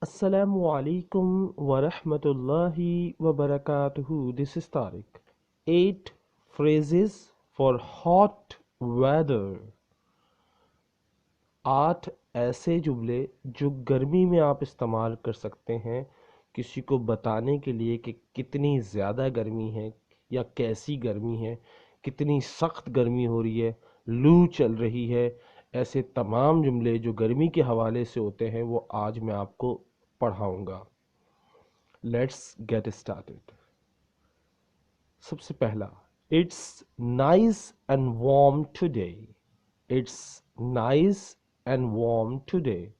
Assalamu alaikum wa rahmatullahi wa barakatuhu. This is Tariq. 8 phrases for hot weather. 8 ऐसे जुमले जो गर्मी में आप इस्तेमाल कर सकते हैं किसी को बताने के लिए कि कितनी ज़्यादा गर्मी है या कैसी गर्मी है, कितनी सख्त गर्मी हो रही है, लू चल रही है। ऐसे तमाम जुमले जो गर्मी के हवाले से होते हैं वो आज मैं आपको पढ़ाऊँगा। Let's get started. सबसे पहला, it's nice and warm today. It's nice and warm today.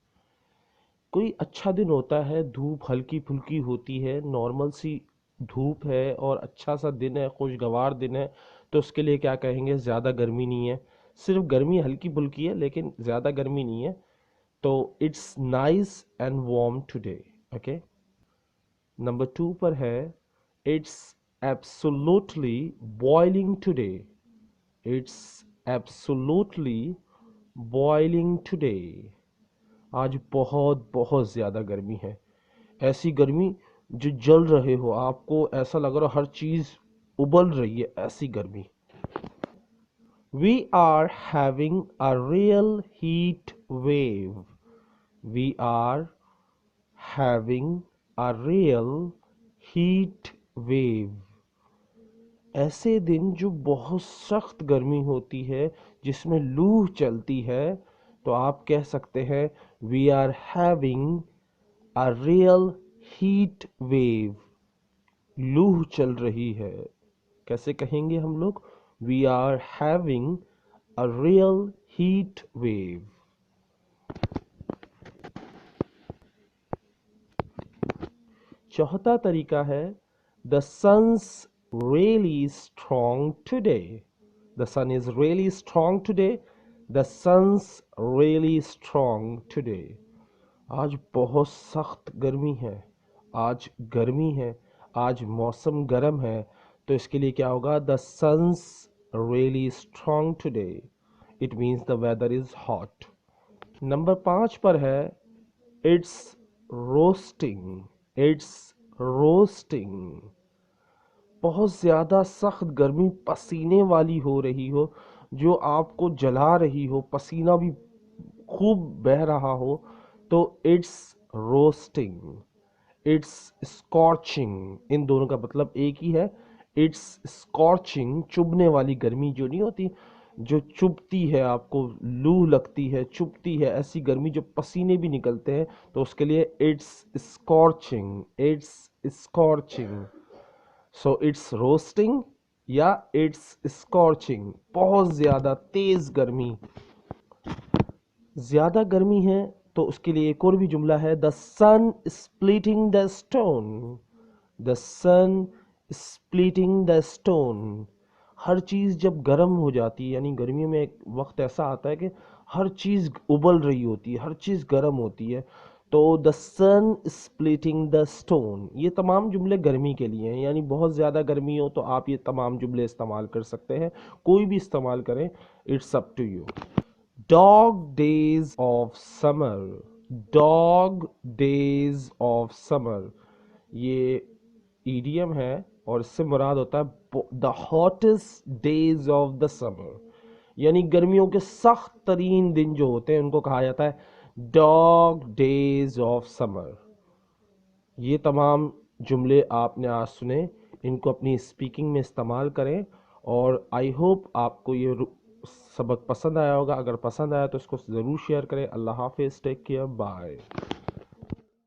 कोई अच्छा दिन होता है, धूप हल्की फुल्की होती है, नॉर्मल सी धूप है और अच्छा सा दिन है, खुशगवार दिन है, तो उसके लिए क्या कहेंगे? ज़्यादा गर्मी नहीं है, सिर्फ गर्मी हल्की फुल्की है लेकिन ज़्यादा गर्मी नहीं है, तो it's nice and warm today. Okay. Number 2 पर है, it's absolutely boiling today. It's absolutely boiling today. आज बहुत बहुत ज़्यादा गर्मी है, ऐसी गर्मी जो जल रहे हो, आपको ऐसा लग रहा हर चीज़ उबल रही है, ऐसी गर्मी। We are having a real heat wave. We are having a real heat wave. ऐसे दिन जो बहुत सख्त गर्मी होती है, जिसमें लू चलती है, तो आप कह सकते हैं we are having a real heat wave. लू चल रही है। कैसे कहेंगे हम लोग? We are having a real heat wave. चौथा तरीका है, The sun's really strong today. The sun is really strong today. The sun's really strong today. आज बहुत सख्त गर्मी है, आज गर्मी है, आज मौसम गर्म है, तो इसके लिए क्या होगा? The sun's really strong today. It means the weather is hot. Number 5 पर है, It's roasting. It's roasting. बहुत ज़्यादा सख्त गर्मी पसीने वाली हो रही हो, जो आपको जला रही हो, पसीना भी खूब बह रहा हो, तो इट्स रोस्टिंग। It's scorching. इन दोनों का मतलब एक ही है। इट्स स्कॉर्चिंग, चुभने वाली गर्मी जो नहीं होती, जो चुभती है, आपको लू लगती है, चुभती है, ऐसी गर्मी जो पसीने भी निकलते हैं, तो उसके लिए it's scorching. It's scorching. So it's roasting या इट्स स्कॉर्चिंग। बहुत ज़्यादा तेज़ गर्मी। ज़्यादा गर्मी है तो उसके लिए एक और भी जुमला है, the sun splitting the stone. The sun splitting the stone. हर चीज़ जब गर्म हो जाती है, यानी गर्मियों में एक वक्त ऐसा आता है कि हर चीज़ उबल रही होती है, हर चीज़ गर्म होती है, तो the sun splitting the stone. ये तमाम जुमले गर्मी के लिए हैं, यानी बहुत ज़्यादा गर्मी हो तो आप ये तमाम जुमले इस्तेमाल कर सकते हैं, कोई भी इस्तेमाल करें, it's up to you. Dog days of summer. Dog days of summer. ये idiom है और इससे मुराद होता है the hottest days of the summer, यानी गर्मियों के सख्त तरीन दिन जो होते हैं उनको कहा जाता है dog days of summer. ये तमाम जुमले आपने आज सुने, इनको अपनी स्पीकिंग में इस्तेमाल करें और आई होप आपको ये सबक पसंद आया होगा। अगर पसंद आया तो इसको ज़रूर शेयर करें। अल्लाह हाफिज़, टेक केयर, बाय।